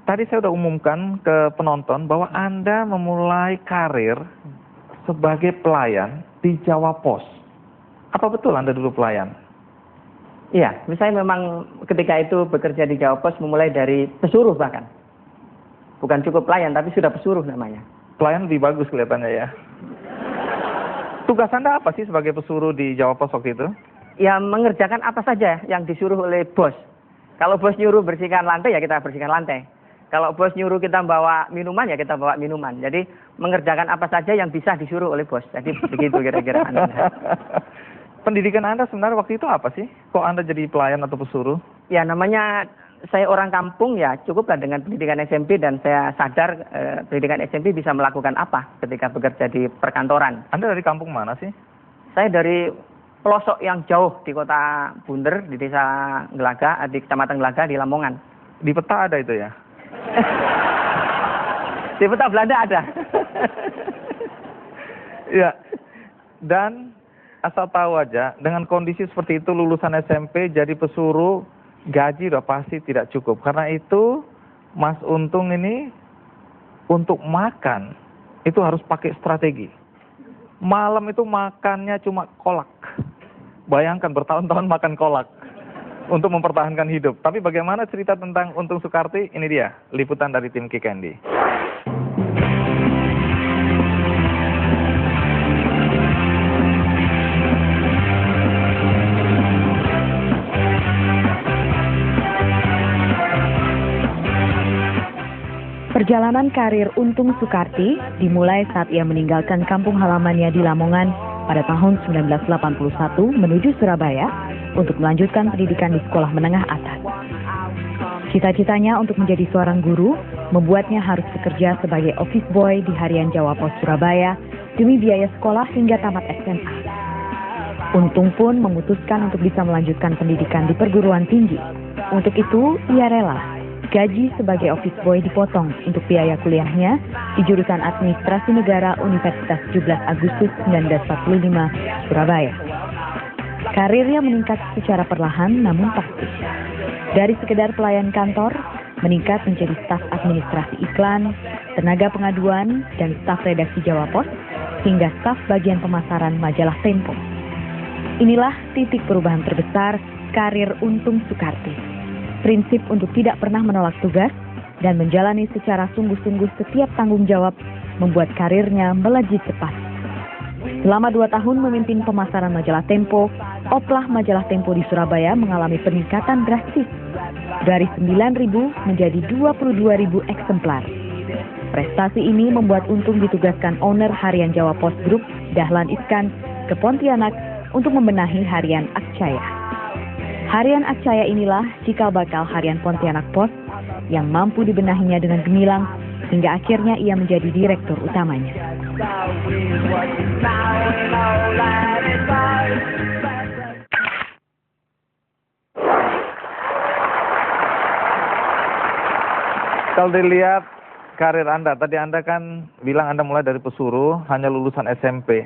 tadi saya udah umumkan ke penonton bahwa Anda memulai karir sebagai pelayan di Jawa Pos. Apa betul Anda dulu pelayan? Iya, saya memang ketika itu bekerja di Jawa Pos memulai dari pesuruh bahkan. Bukan cukup pelayan, tapi sudah pesuruh namanya. Pelayan lebih bagus kelihatannya ya. Tugas Anda apa sih sebagai pesuruh di Jawa Pos waktu itu? Ya, mengerjakan apa saja yang disuruh oleh bos. Kalau bos nyuruh bersihkan lantai, ya kita bersihkan lantai. Kalau bos nyuruh kita bawa minuman, ya kita bawa minuman. Jadi, mengerjakan apa saja yang bisa disuruh oleh bos. Jadi, begitu kira-kira. Pendidikan Anda sebenarnya waktu itu apa sih? Kok Anda jadi pelayan atau pesuruh? Ya, namanya saya orang kampung, ya cukuplah dengan pendidikan SMP. Dan saya sadar pendidikan SMP bisa melakukan apa ketika bekerja di perkantoran. Anda dari kampung mana sih? Saya dari pelosok yang jauh di kota Bunder, di desa Ngelaga, di kecamatan Ngelaga, di Lamongan. Di peta ada itu ya? Di peta Belanda ada. Ya, dan asal tahu aja, dengan kondisi seperti itu lulusan SMP jadi pesuruh, gaji udah pasti tidak cukup. Karena itu Mas Untung ini untuk makan itu harus pakai strategi. Malam itu makannya cuma kolak. Bayangkan bertahun-tahun makan kolak untuk mempertahankan hidup. Tapi bagaimana cerita tentang Untung Soekarti? Ini dia, liputan dari tim Kikendi. Perjalanan karir Untung Soekarti dimulai saat ia meninggalkan kampung halamannya di Lamongan pada tahun 1981 menuju Surabaya untuk melanjutkan pendidikan di sekolah menengah atas. Cita-citanya untuk menjadi seorang guru membuatnya harus bekerja sebagai office boy di harian Jawa Pos Surabaya demi biaya sekolah hingga tamat SMA. Untung pun memutuskan untuk bisa melanjutkan pendidikan di perguruan tinggi. Untuk itu, ia rela gaji sebagai office boy dipotong untuk biaya kuliahnya di jurusan Administrasi Negara Universitas 17 Agustus 1945, Surabaya. Karirnya meningkat secara perlahan namun pasti. Dari sekedar pelayan kantor, meningkat menjadi staf administrasi iklan, tenaga pengaduan, dan staf redaksi Jawa Pos, hingga staf bagian pemasaran majalah Tempo. Inilah titik perubahan terbesar karir Untung Soekarti. Prinsip untuk tidak pernah menolak tugas dan menjalani secara sungguh-sungguh setiap tanggung jawab membuat karirnya melejit cepat. Selama 2 tahun memimpin pemasaran majalah Tempo, oplah majalah Tempo di Surabaya mengalami peningkatan drastis dari 9.000 menjadi 22.000 eksemplar. Prestasi ini membuat Untung ditugaskan owner harian Jawa Pos Group, Dahlan Iskan, ke Pontianak untuk membenahi harian Akcaya. Harian Akcaya inilah cikal bakal harian Pontianak Pos yang mampu dibenahinya dengan gemilang hingga akhirnya ia menjadi direktur utamanya. Kalau dilihat karir Anda, tadi Anda kan bilang Anda mulai dari pesuruh, hanya lulusan SMP.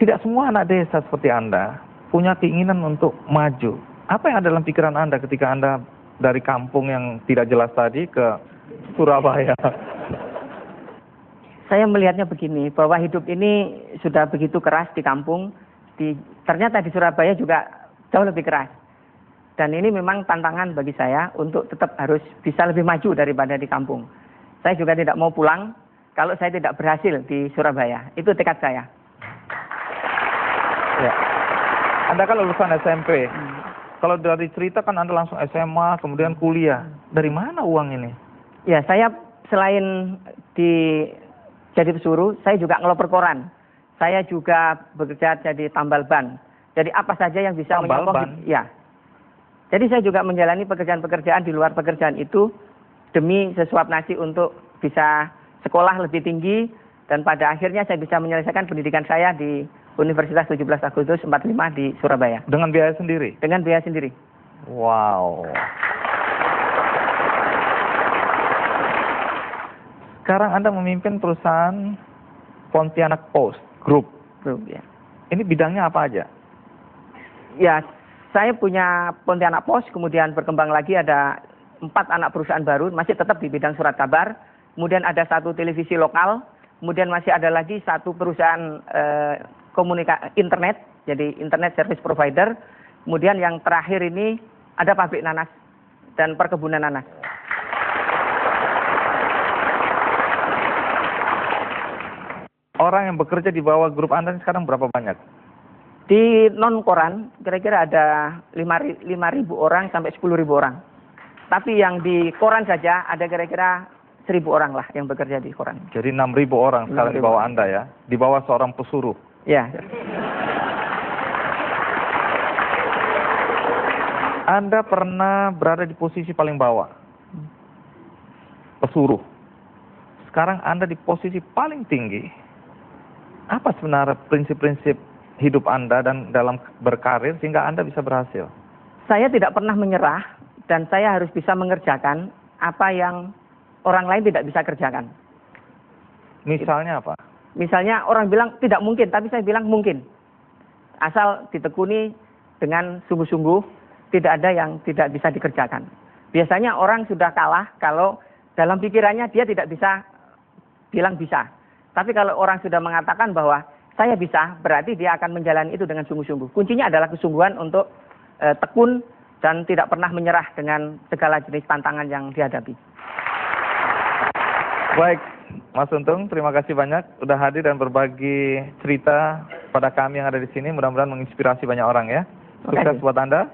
Tidak semua anak desa seperti Anda punya keinginan untuk maju. Apa yang ada dalam pikiran Anda ketika Anda dari kampung yang tidak jelas tadi ke Surabaya? Saya melihatnya begini, bahwa hidup ini sudah begitu keras di kampung, ternyata di Surabaya juga jauh lebih keras. Dan ini memang tantangan bagi saya untuk tetap harus bisa lebih maju daripada di kampung. Saya juga tidak mau pulang kalau saya tidak berhasil di Surabaya. Itu tekad saya. Ya. Anda kan lulusan SMP. Kalau dari cerita kan Anda langsung SMA, kemudian kuliah. Dari mana uang ini? Ya, saya selain jadi pesuruh, saya juga ngeloper koran. Saya juga bekerja jadi tambal ban. Jadi apa saja yang bisa menyokong. Ya. Jadi saya juga menjalani pekerjaan-pekerjaan di luar pekerjaan itu demi sesuap nasi untuk bisa sekolah lebih tinggi dan pada akhirnya saya bisa menyelesaikan pendidikan saya di Universitas 17 Agustus 45 di Surabaya. Dengan biaya sendiri? Dengan biaya sendiri. Wow. Sekarang Anda memimpin perusahaan Pontianak Post Group. Ya. Ini bidangnya apa aja? Ya, saya punya Pontianak Post, kemudian berkembang lagi ada 4 anak perusahaan baru, masih tetap di bidang surat kabar. Kemudian ada 1 televisi lokal, kemudian masih ada lagi 1 perusahaan internet, jadi internet service provider. Kemudian yang terakhir ini ada pabrik nanas dan perkebunan nanas. Orang yang bekerja di bawah grup Anda sekarang berapa banyak? Di non-koran kira-kira ada 5.000 orang sampai 10.000 orang. Tapi yang di koran saja ada kira-kira 1.000 orang lah yang bekerja di koran. Jadi 6.000 orang sekarang di bawah Anda ya? Di bawah seorang pesuruh? Ya. Anda pernah berada di posisi paling bawah? Pesuruh. Sekarang Anda di posisi paling tinggi. Apa sebenarnya prinsip-prinsip hidup Anda dan dalam berkarir sehingga Anda bisa berhasil? Saya tidak pernah menyerah dan saya harus bisa mengerjakan apa yang orang lain tidak bisa kerjakan. Misalnya apa? Misalnya orang bilang tidak mungkin, tapi saya bilang mungkin. Asal ditekuni dengan sungguh-sungguh, tidak ada yang tidak bisa dikerjakan. Biasanya orang sudah kalah kalau dalam pikirannya dia tidak bisa bilang bisa. Tapi kalau orang sudah mengatakan bahwa saya bisa, berarti dia akan menjalani itu dengan sungguh-sungguh. Kuncinya adalah kesungguhan untuk tekun dan tidak pernah menyerah dengan segala jenis tantangan yang dihadapi. Baik, Mas Untung, terima kasih banyak sudah hadir dan berbagi cerita pada kami yang ada di sini. Mudah-mudahan menginspirasi banyak orang ya. Sukses buat Anda.